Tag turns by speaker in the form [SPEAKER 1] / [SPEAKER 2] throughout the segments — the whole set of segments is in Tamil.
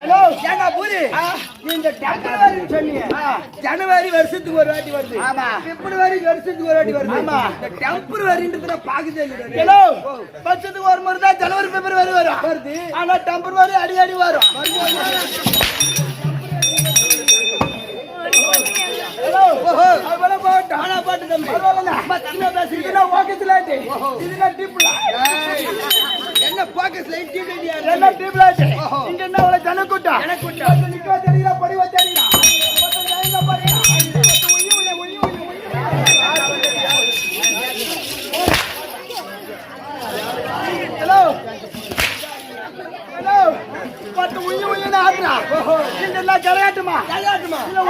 [SPEAKER 1] ஏங்க பூரி இந்த டெம்பரவரி சொன்னீங்க ஜனவரி வருஷத்துக்கு ஒரு வாட்டி வருது பிப்ரவரி வருஷத்துக்கு ஒரு வாட்டி வருது இந்த டெம்பரவரின்றதுல பாக்குதே இல்ல வருஷத்துக்கு ஒரு முறை தான் ஜனவரி பிப்ரவரி வருது ஆனா டெம்பரவரி அடிக்கடி வரும் என்ன பாக்கஸ் லைட் என்ன டீப் லைட் இங்க என்ன அவளை ஜனக்கூட்டா ஜனக்கூட்டா நிக்க தெரியல படிவ தெரியல ஹலோ ஹலோ பட்டு உயினா ஆடுறா இந்த கரகாட்டமா கரகாட்டமா இல்ல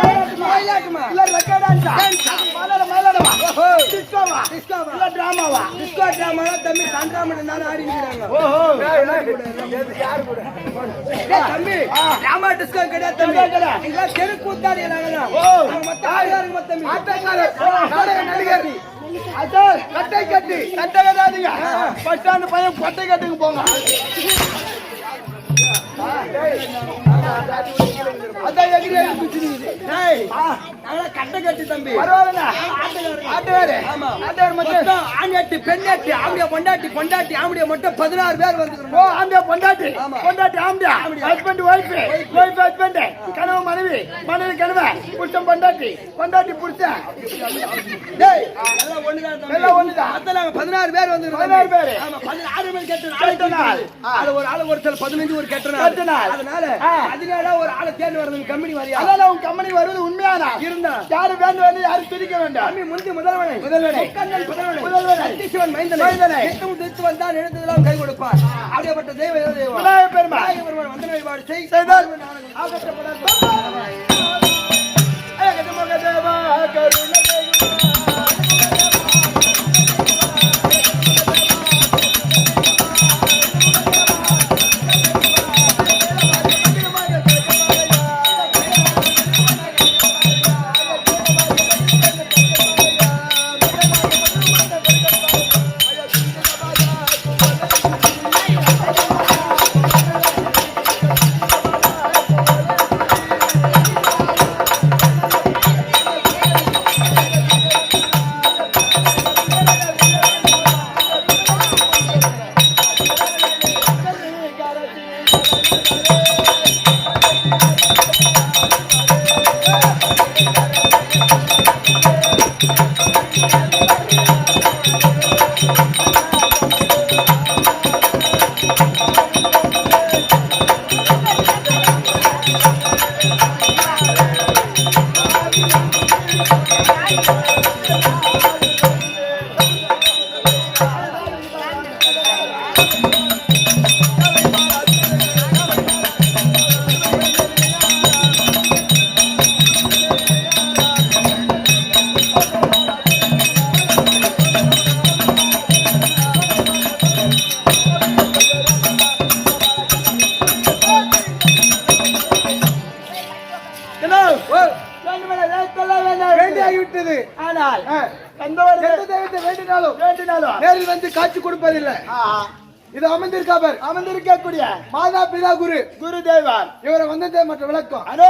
[SPEAKER 1] வயலாட்டமா இல்ல ரெக்கார்டான்ஸா மலட மலடவா டிஸ்கோவா டிஸ்கோவா இல்ல டிராமாவா டிஸ்கோ டிராமால தம்பி சந்திராமன் நானே ஆடிங்கறாங்க ஓஹோ யார் கூட தம்பி டிராமா டிஸ்கோ கிடையாது தம்பி இல்ல தெரு கூத்தாடி நாங்க மொத்த ஆளுங்க மொத்த தம்பி ஆட்டக்கார நடிகர் அட கட்டை கட்டி கட்டை கட்டாதீங்க பஸ் ஸ்டாண்ட் பையன் கொட்டை கட்டுங்க போங்க அதான் எகிரி பிடிச்சிருக்குது கட்டை கட்டி தம்பி பரவாயில்ல ஆட்டுவாரு மொத்தம் ஆண்டியாட்டி பெண்ணாட்டி ஆம்பியா பொண்டாட்டி பொண்டாட்டி ஆம்பியா மட்டும் 16 பேர் வந்துருக்கோம் ஓ ஆம்பியா பொண்டாட்டி பொண்டாட்டி ஆம்பியா ஹஸ்பண்ட் ஒய்ஃப் ஒய்ஃப் ஹஸ்பண்ட் கணவன் மனைவி மனைவி கணவன் புருஷன் பொண்டாட்டி பொண்டாட்டி புருஷன் டேய் எல்லாம் ஒண்ணுதான் எல்லாம் ஒண்ணுதான் அத நாங்க 16 பேர் வந்துருக்கோம் 16 பேர் ஆமா 16 பேர் கேட்டனால அது ஒரு ஆளு ஒரு சில 15 ஒரு கேட்டனால அதனால அதனால ஒரு ஆளை தேடி வரது கம்பெனி வரியா அதனால உங்க கம்பெனி வருது உண்மையானா இருந்தா யாரு வேண்டாம் யாரு பிரிக்க வேண்டாம் அம்மி முந்தி முதல்வனே முதல்வனே சத்தியசிவன் மைந்தனே எத்தமும் திருத்து வந்தால் எழுந்ததெல்லாம் கை கொடுப்பார் அப்படிப்பட்ட தெய்வம் விநாயகர் பெருமாள் வந்தன வழிபாடு செய்தால் ஆகப்பட்ட தேவா கருணை நேரில் வந்து காட்சி கொடுப்பதில்லை இது அமர்ந்திருக்கக்கூடிய மாதா பிதா குரு குரு தேவார் இவரை வந்ததே மற்ற விளக்கம் அதோ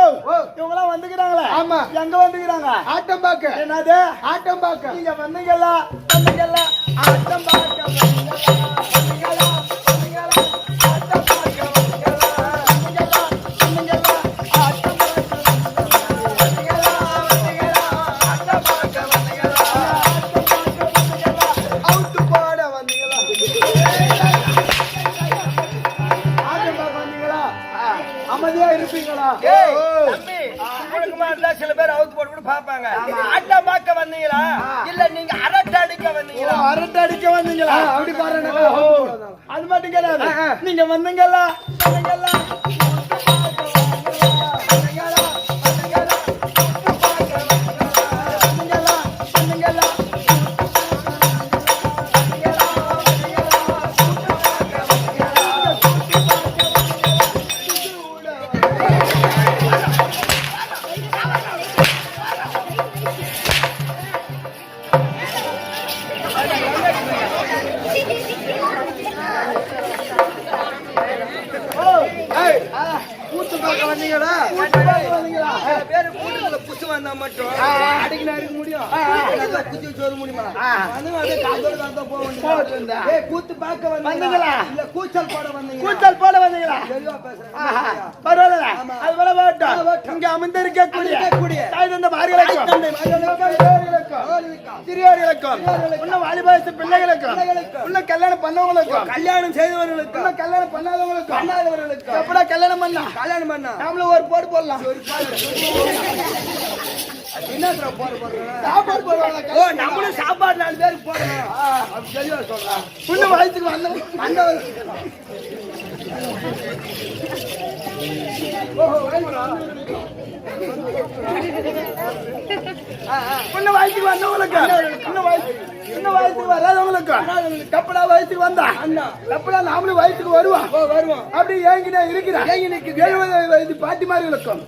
[SPEAKER 1] இவங்க எல்லாம் வந்துக்கிறாங்களே ஆமா எங்க வந்துக்கிறாங்க ஆட்டம் பாக்க என்னது ஆட்டம் பாக்க நீங்க வந்தீங்களா ஆட்டம் பாக்க சில பேர் அவுத்து போட்டு பாப்பாங்க அட்டை பார்க்க வந்தீங்களா இல்ல நீங்க அரட்டை அடிக்க வந்தீங்களா அரட்டை அடிக்க வந்தீங்களா அப்படி பாருங்க அது மட்டும் கிடையாது நீங்க வந்தீங்களா பார்க்க வந்தீங்களா? பேரு கூட்டத்துல புசு வந்தா மட்டும் அடிக்கணும் இருக்க முடியும். குச்சி வச்சு வர முடியுமா? கூத்து பார்க்க வந்தீங்களா? இல்ல கூச்சல் போட வந்தீங்க? கூச்சல் போட வந்தீங்களா? பரவாயில்ல, அது போல போட்டோம். இங்க அமர்ந்து இருக்கக்கூடிய தாய் தந்த மார்களுக்கும் சிறியோர்களுக்கும் இன்னும் வாலிபாயத்து பிள்ளைகளுக்கும் இன்னும் கல்யாணம் பண்ணவங்களுக்கும் கல்யாணம் செய்தவர்களுக்கும் இன்னும் கல்யாணம் பண்ணாதவங்களுக்கும் எப்படா கல்யாணம் பண்ணா நாமளும் ஒரு போடு போடலாம். என்ன சாப்பாடு போடுவாங்க? நம்மளும் சாப்பாடு 4 பேருக்கு போடணும். அப்படி தெளிவா சொல்றேன். இன்னும் வயசுக்கு வந்தவர் இன்னும் வயசுக்கு வந்தவங்களுக்கு இன்னும் வயசுக்கு வராதவங்களுக்கு கப்பலா வயசுக்கு வந்தா கப்பலா நாமளும் வயசுக்கு வருவோம். அப்படி ஏங்கினா இருக்கிறேன். 70 வயது பாட்டிமார்களுக்கும்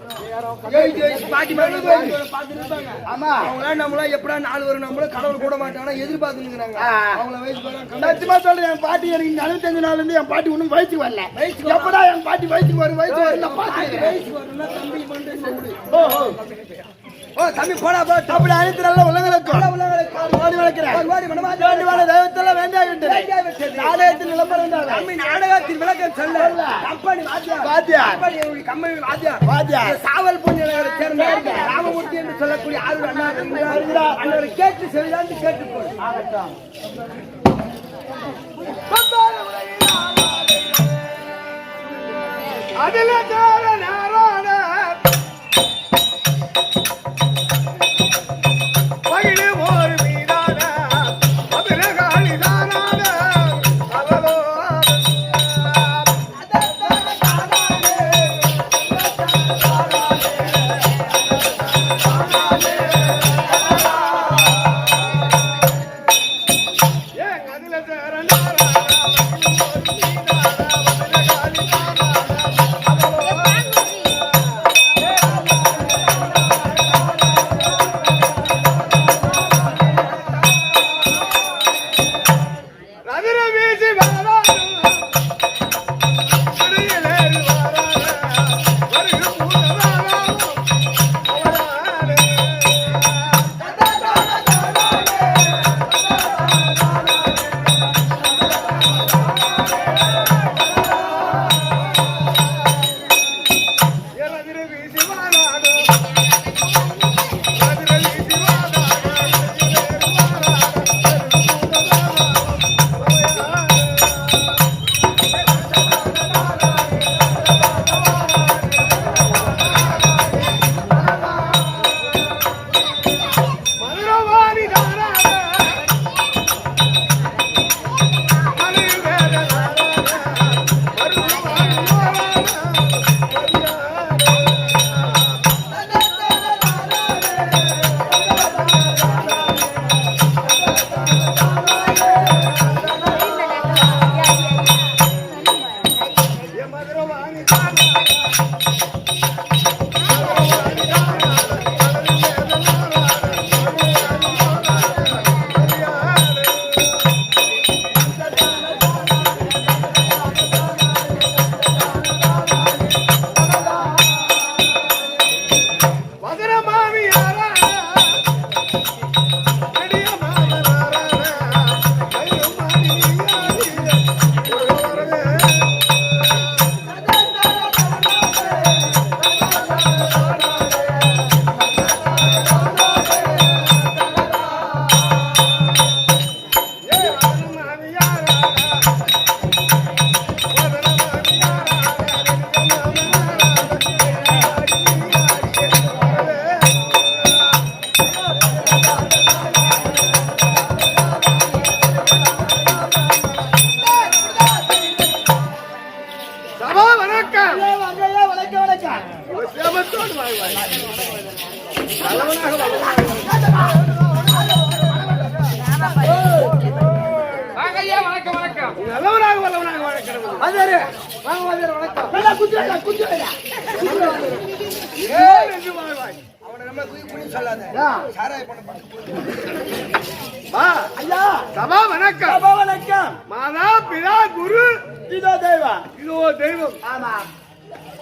[SPEAKER 1] ஆமா அவங்களா நம்மளா எப்படா 4 வரும் நம்மளும் கடவுள் கூட மாட்டாங்கன்னா எதிர்பார்த்துக்கிறாங்க. அவங்கள வயசுக்கு சத்தியமா சொல்றேன். என் பாட்டி எனக்கு 45 நாள்ல இருந்து என் பாட்டி ஒன்னும் வயசுக்கு வரல. எப்படா என் பாட்டி வயசுக்கு வரும் வயசுக்கு வரும்னா தம்பி தம்பி போடா போ அப்படி அனைத்து நல்ல உலகளுக்கும் ஓடி வளர்க்கிறேன். தெய்வத்தெல்லாம் வேண்டிய நாடகத்தில் விளம்பரம் தம்பி நாடகத்தில் விளக்கம் சொல்ல கம்பெனி கம்பெனி வாத்தியார் சாவல் புண்ணியங்களை சேர்ந்த ராமமூர்த்தி என்று சொல்லக்கூடிய ஆறு அண்ணா கேட்டு செவிதான் கேட்டு போடும். அதில்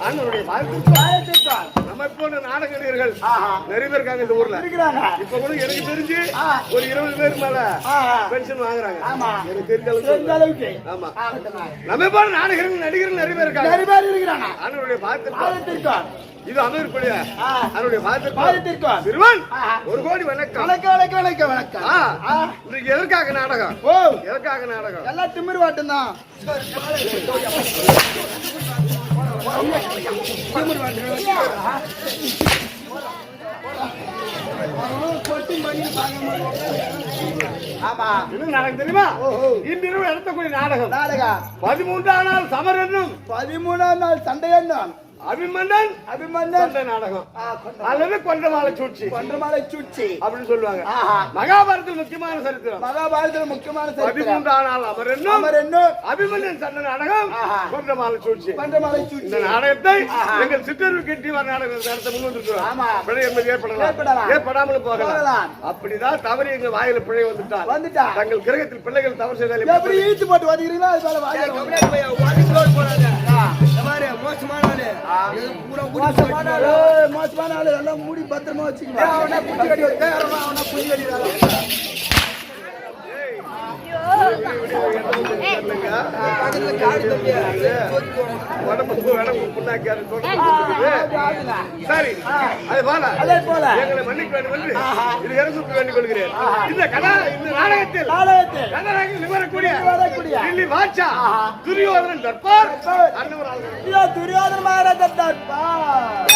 [SPEAKER 2] அண்ணனுடைய வாழ்த்துக்கள். நம்ம போன்ற நாடக நடிகர்கள் நிறைய பேர் இருக்காங்க இந்த ஊர்ல. இப்ப கூட எனக்கு தெரிஞ்சு ஒரு 20 பேர் மேல பென்ஷன் வாங்குறாங்க. எனக்கு தெரிஞ்ச அளவுக்கு. ஆமா, நம்ம போன்ற நாடகர்கள் நடிகர்கள் நிறைய பேர் இருக்காங்க. அண்ணனுடைய வாழ்த்துக்கள். இது அமைப்பிடைய அவருடைய பாதத்திற்கும் சிறுவன் 1 கோடி வணக்கம். வணக்கம் வணக்கம் வணக்கம் வணக்கம். இன்னைக்கு எதற்காக நாடகம்? எதற்காக நாடகம்?
[SPEAKER 1] எல்லாம் திமிரு வாட்டம் தான்.
[SPEAKER 2] ஆமா, இன்னும் நாடகம் தெரியுமா? இன்றிரவு நடத்தக்கூடிய நாடகம் 13ஆம் நாள் சமர் என்னும்
[SPEAKER 1] 13ஆம் நாள் சண்டை என்னும்
[SPEAKER 2] அபிமன்னன் நாடகம் அல்லது கொன்றமாலை சூழ்ச்சி அப்படின்னு சொல்லுவாங்க. மகாபாரதத்தில் முக்கியமான சரித்திரம். 13ஆம் நாள் அமர் என்னும் அபிமன்னன் சண்டை நாடகம் கொன்றமாலை சூழ்ச்சி. இந்த நாடகத்தை எங்கள் சிற்றறிவு கட்டி வர நாடகம் நடத்த முன் வந்திருக்கிறோம். பிழை என்பது ஏற்படாமல் போகலாம். அப்படிதான் தவறு எங்கள் வாயில பிழை வந்துட்டால் தங்கள் கிரகத்தில் பிள்ளைகள் தவறு செய்தால் எப்படி ஈழ்த்து போட்டு வந்துக்கிறீங்களா?
[SPEAKER 1] மோசமான ஆளு எல்லாம் மூடி பத்திரமா வச்சுக்கணும்.
[SPEAKER 2] சரி, அதே போல எங்களை மன்னிக்க வேண்டும் என்று இது இறந்து வேண்டிக் கொள்கிறேன். இந்த நாடகத்தில் வரக்கூடிய வாட்சா துரியோதனன் தர்பார்
[SPEAKER 1] துரியோதன மகாராஜா தர்பார்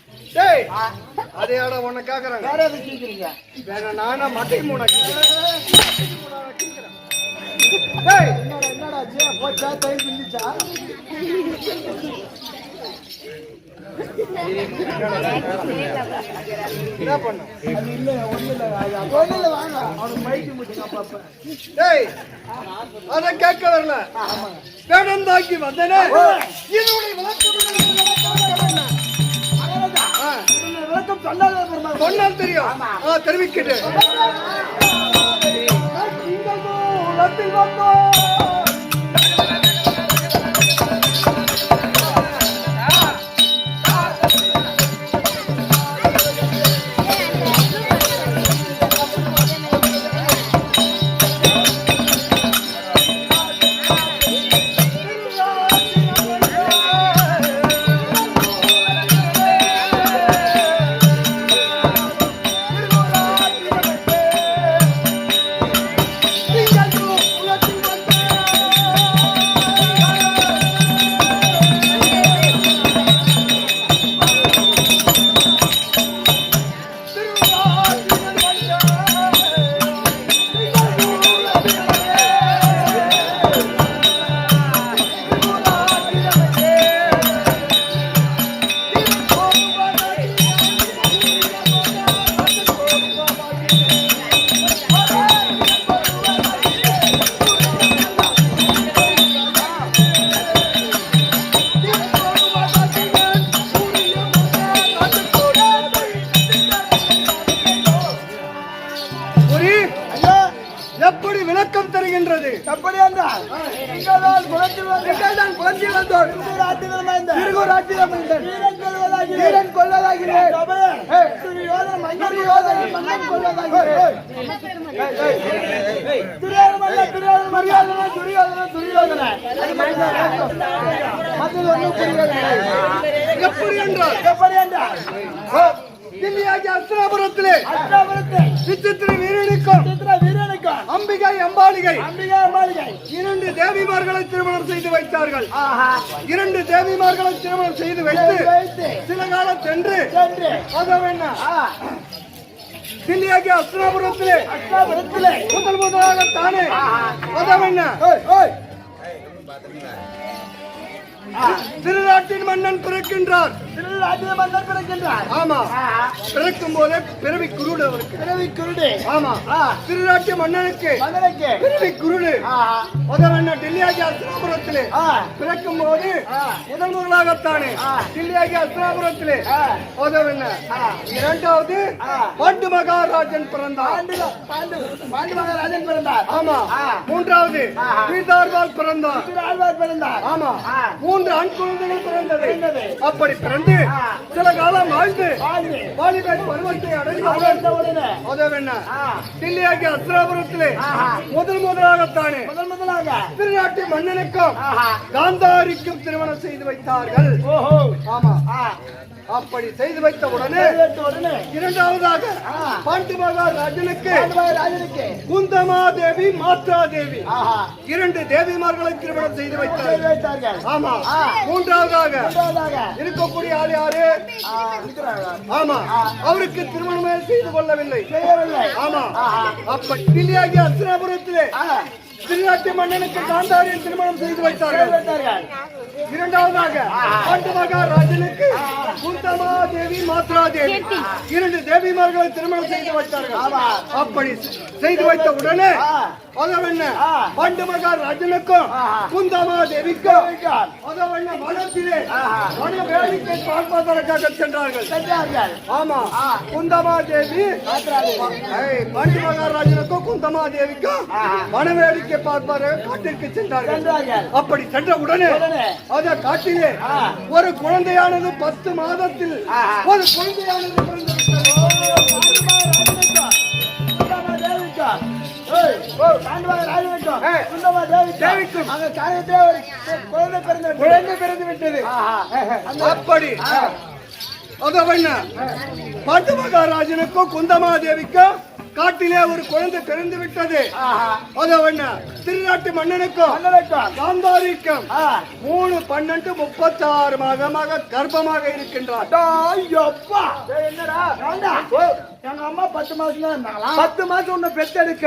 [SPEAKER 2] டேய் அதையாட உன்னை கேக்குறாங்க.
[SPEAKER 1] வேற எதுவும் கேக்குறீங்க?
[SPEAKER 2] வேணா நானா மட்டை மூணா டேய்
[SPEAKER 1] என்னடா ஆச்சு? போச்சா தைல் பிஞ்சிச்சா?
[SPEAKER 2] என்ன பண்ண?
[SPEAKER 1] அது இல்ல ஒண்ணு இல்ல வாங்க. அவனுக்கு மைக்கு முட்டுங்க பாப்பா.
[SPEAKER 2] டேய் அத கேட்க வரல. வேடம் தாக்கி வந்தனே. இதனுடைய
[SPEAKER 1] விளக்கம் சொன்னால்
[SPEAKER 2] தெரியும். தெரிவிக்கிட்டு எப்படி விளக்கம் தருகின்றது?
[SPEAKER 1] எப்படி என்றால் இங்கதான் குழந்தை வந்தோர் வீரன் கொள்ளலாகிறேன்.
[SPEAKER 2] எப்படி என்றால் அஸ்தினாபுரத்திலே விசித்திர வீரனுக்கும் அம்பிகை அம்பாலிகை இரண்டு தேவிமார்களை திருமணம் செய்து வைத்தார்கள். இரண்டு தேவிமார்களை திருமணம் செய்து வைத்து சில காலம் சென்று தில்லியாகிய அஸ்தினாபுரத்திலே முதலாக தானே திருநாட்டின் மன்னன் பிறக்கின்றார். ஆமா, பிறக்கும் போதே பிறவி குருடு அவருக்கு. ஆமா, திருநாட்டிய மன்னனுக்கு பிறவி குருடு. டெல்லியாகிய அஸ்தினாபுரத்திலே பிறக்கும் போது முதலாகத்தானே தில்லியாகிய அஸ்தினாபுரத்திலே இரண்டாவது பாண்டு மகாராஜன் பிறந்தார். ஆமா, மூன்றாவது வீரதாழ்வார் பிறந்தார். ஆமா, மூன்று ஆண் குழந்தைகள் பிறந்தது. அப்படி பிறந்து சில காலம் வாழ்ந்து வாலிப பருவத்தை அடைந்தவுடனே தில்லியாகிய அஸ்தினாபுரத்திலே முதலாகத்தானே திருநாட்டு மன்னனுக்கும் காந்தாரிக்கும் திருமணம் செய்து வைத்தார்கள். ஆமா, அப்படி செய்து வைத்த உடனே இரண்டாவதாக பாண்டு மகாராஜனுக்கு குந்தமாதேவி மாத்ராதேவி இரண்டு தேவிமார்களை திருமணம் செய்து வைத்தார்கள். ஆமா, மூன்றாவதாக இருக்கக்கூடிய ஆள் யாரு? ஆமா, அவருக்கு திருமணமே செய்து கொள்ளவில்லை. ஆமா, அப்படி தில்லியாகிய அஸ்தினாபுரத்திலே திருநாட்டு மன்னனுக்கு காந்தாரியின் திருமணம் செய்து வைத்தார்கள். இரண்டாவதாக பாண்டு மகாராஜனுக்கு குந்தமாதேவி மாத்ராதேவி இரண்டு தேவிமார்களை திருமணம் செய்து வைத்தார்கள். அப்படி செய்து வைத்த உடனே பாண்டு மகாராஜனுக்கும் குந்தமாதேவிக்கும் வனத்திலே வன வேடிக்கை பார்ப்பதற்காக சென்றார்கள். ஆமா, குந்தமாதேவி பாண்டு மகாராஜனுக்கும் குந்தமாதேவிக்கும் வனவேடிக்கை பார்ப்பதற்காக காட்டிற்கு சென்றார்கள். அப்படி சென்ற உடனே அந்த காட்டிலே ஒரு குழந்தையானது 10 மாதத்தில் ஒரு குழந்தையானது குழந்தை பிறந்து விட்டது. அப்படி பாண்டு மகாராஜனுக்கும் குந்தமாதேவிக்கும் காட்டிலே ஒரு குழந்தை பிறந்து விட்டது. அது என்ன திருநாட்டு மன்னனுக்கும் காந்தாரிக்கும் 3-12-36 மாதமாக கர்ப்பமாக இருக்கின்றார்.
[SPEAKER 1] என்னடா எங்க அம்மா 10 மாசம் தான் இருந்தாங்களா? 10 மாசம் உன்னை பெத்தெடுக்க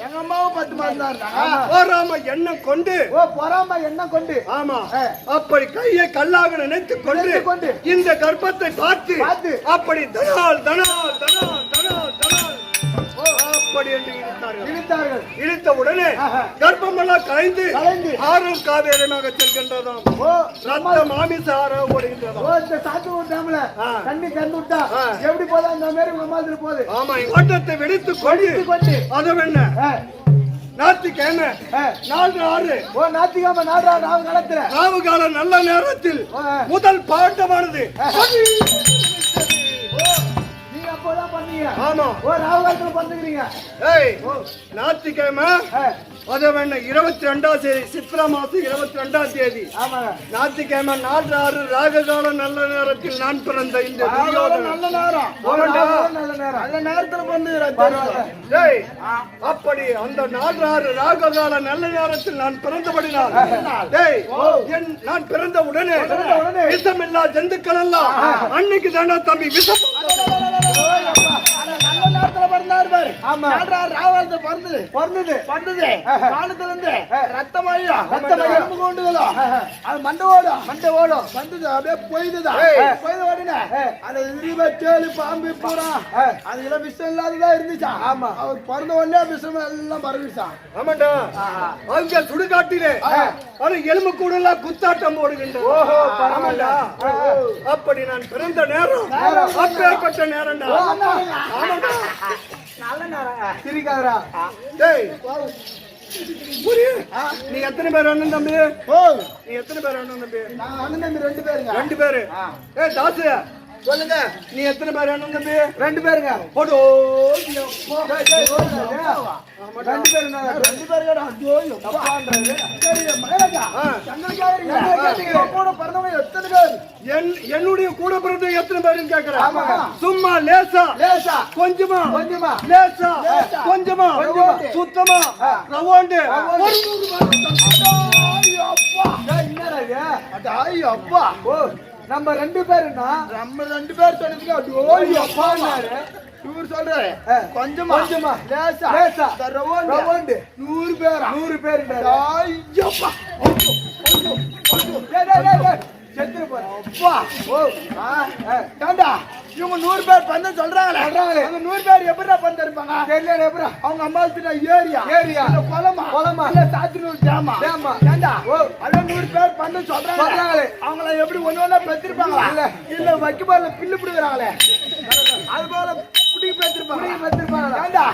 [SPEAKER 1] எங்க அம்மாவும் 10 மாசம் தான் இருந்தாங்க.
[SPEAKER 2] பொறாம எண்ணம் கொண்டு
[SPEAKER 1] பொறாம எண்ணம் கொண்டு
[SPEAKER 2] ஆமா அப்படி கையை கல்லாக நினைத்து கொண்டு இந்த கர்ப்பத்தை பார்த்து அப்படி தனால் தனால் தனால் தனால் தனால் அப்படி என்று இழுத்தார்கள். இழுத்த உடனே கர்ப்பமெல்லாம் கலைந்து ஆறும் காவேரியமாக செல்கின்றதாம். ரத்த மாமிச ஆற ஓடுகின்றதாம்.
[SPEAKER 1] தண்ணி கண்டு விட்டா எப்படி போதா அந்த மாதிரி மாதிரி போகுது.
[SPEAKER 2] ஆமா ஓட்டத்தை வெடித்து கொண்டு அது என்ன ஞாயிற்றுக்கிழமை 4-6
[SPEAKER 1] ஞாயிற்றுக்கிழமை 4 ராவு காலத்துல
[SPEAKER 2] ராவு கால நல்ல நேரத்தில் முதல் பாட்டமானது ஞாயிற்றுக்கிழமை அது வேணா 22ஆம் தேதி சித்ரா மாசம் 22ஆம் தேதி ஞாயிற்றுக்கிழமை 4-6 ராககாலம் நல்ல நேரத்தில் நான் பிறந்த இந்த
[SPEAKER 1] நல்ல நேரம் நல்ல நேரத்துல வந்து
[SPEAKER 2] அப்படி அந்த 4-6 ராககால நல்ல நேரத்தில் நான் பிறந்தபடினால் நான் பிறந்த உடனே விஷமில்லா ஜந்துக்கள் எல்லாம் அன்னைக்கு தானே தம்பி விஷம்
[SPEAKER 1] பாம்பு பூரா அதெல்லாம் விஷம் இல்லாததான் இருந்துச்சா. ஆமா அவர் பிறந்த உடனே விஷம் எல்லாம் பரவிச்சான்.
[SPEAKER 2] ஆமாண்டா அவங்க சுடுகாட்டிலே அது எலும்பு கூட எல்லாம் குத்தாட்டம் போடுகின்ற. அப்படி நான் பிறந்த நேரம் அப்பேற்பட்ட நேரம்டா.
[SPEAKER 1] நல்ல நேரம் சிரிக்காதரா.
[SPEAKER 2] நீ எத்தனை பேர் அண்ணன் தம்பி? நீ எத்தனை பேர் அண்ணன் தம்பி?
[SPEAKER 1] அண்ணன் தம்பி 2 பேருங்க.
[SPEAKER 2] 2 பேரு. தாசு சொல்லுங்க, நீ எத்தனை பேர் அண்ணன் தம்பி?
[SPEAKER 1] 2 பேருங்க.
[SPEAKER 2] போடோ
[SPEAKER 1] 2 பேருங்க. 2 பேருங்கடா. ஐயோ அப்பான்றது. சரி மகராஜா சங்கரகாரி கூட பிறந்தவங்க எத்தனை பேர்?
[SPEAKER 2] என்னுடைய கூட பிறந்தவங்க எத்தனை பேருன்னு கேக்குறேன். சும்மா லேசா கொஞ்சமா லேசா கொஞ்சமா சுத்தமா ரவோண்டு
[SPEAKER 1] அப்பா நம்ம 2 பேருன்னா நம்ம 2 பேர் சொன்னதுக்கு அப்பாரு இவர் சொல்றாரு கொஞ்சமா லேசா ரவோண்டு 100 பேர் 100 பேர் ஐயப்பா செத்துரு போற அப்பா இவங்க 100 பேர் பண்ண சொல்றாங்களே. அந்த 100 பேர் எப்படிடா பண்ண இருப்பாங்க தெரியல. எப்படா அவங்க அம்மா ஏரியா கொலமா இல்ல சாத்தினூர் ஜாமா ஏண்டா அதான் 100 பேர் பண்ண சொல்றாங்களே. அவங்கள எப்படி ஒண்ணு பெற்றிருப்பாங்களா இல்ல வைக்கபால பில்லு பிடிக்கிறாங்களே அது போல குடிக்கு பெற்றிருப்பாங்க. ஏண்டா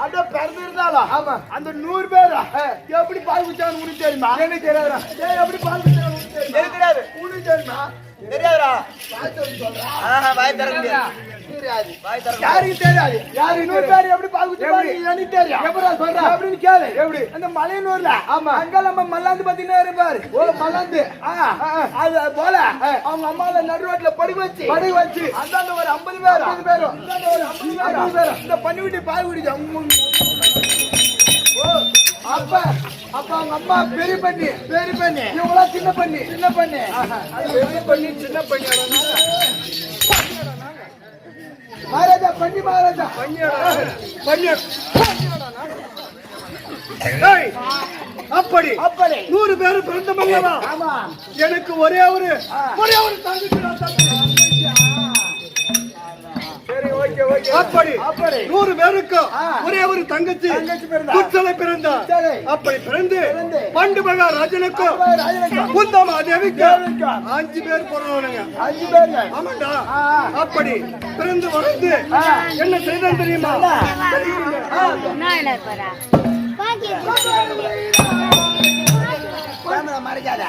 [SPEAKER 1] அத பிறந்திருந்தாலும் ஆமா அந்த 100 பேர் எப்படி பால் குடிச்சாங்கன்னு உனக்கு தெரியுமா? எனக்கு தெரியாதுடா. எப்படி பால் குடிச்சாங்கன்னு உனக்கு தெரியாது. உனக்கு தெரியுமா? தெரியாதுடா. வாய் திறக்க தெரியாது. யாருக்கு தெரியாது? யாரு 100 பேர் எப்படி பால் குடிச்சாங்க எனக்கு தெரியும். எப்படா சொல்ற அப்படின்னு கேளு. எப்படி அந்த மலையனூர்ல ஆமா அங்க நம்ம மல்லாந்து பாத்தீங்கன்னா இருப்பாரு. மல்லாந்து அது போல அவங்க அம்மாவை நடுரோட்ல படுக்க வச்சு அந்தாண்ட ஒரு 50 பேரும் ஒரு 50 பேரும் இந்த பண்ணி விட்டு பால் குடிச்சாங்க. அப்ப அவங்க அம்மா பெரிய பண்ணி இவங்களா சின்ன பண்ணி பெரிய பண்ணி சின்ன பண்ணி மகாராஜா பண்ணி
[SPEAKER 2] அப்படி 100 பேர் பிறந்தமல்லவா எனக்கு ஒரே ஒரு தங்கச்சி. அப்படி 100 பேருக்கு ஒரே ஒரு தங்கச்சி குச்சலை பிறந்தார். அப்படி பிறந்து பண்டு மகாராஜனுக்கு குந்தமா தேவிக்கு 5 பேர் பிறந்தவனுங்க. 5 பேர் ஆமாண்டா. அப்படி பிறந்து வளர்ந்து என்ன செய்தான் தெரியுமா?
[SPEAKER 1] மறைக்காத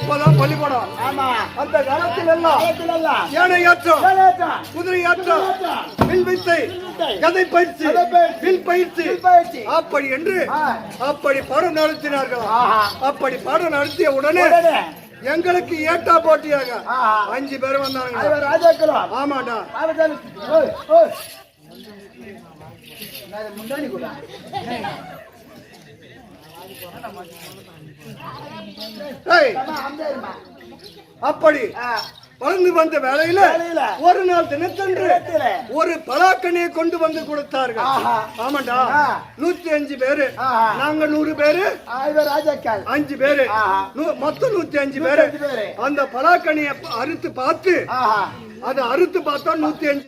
[SPEAKER 2] இப்பதான் பள்ளிக்கூடம்.
[SPEAKER 1] ஆமா.
[SPEAKER 2] அந்த காலத்தில் எல்லாம் யானை ஏற்றம், குதிரை ஏற்றம், வில் வித்தை, கதை பயிற்சி, வில் பயிற்சி அப்படி என்று அப்படி பாடம் நடத்தினார்கள். அப்படி பாடம் நடத்திய உடனே எங்களுக்கு ஏட்டா போட்டியாக 5 பேர் வந்தாங்க.
[SPEAKER 1] ராஜாக்களும்
[SPEAKER 2] ஆமாடா.
[SPEAKER 1] முன்னாடி கூட
[SPEAKER 2] அப்படி வளர்ந்து வந்த வேலையில ஒரு நாள் தினத்தன்று ஒரு பலாக்கனியை கொண்டு வந்து கொடுத்தார்கள். ஆமாண்டா. 105 பேரு, நாங்க 100 பேரு,
[SPEAKER 1] ராஜாக்கள்
[SPEAKER 2] 5 பேரு, மொத்தம் 105 பேரு. அந்த பலாக்கனியை அறுத்து பார்த்து அதை அறுத்து பார்த்தா 105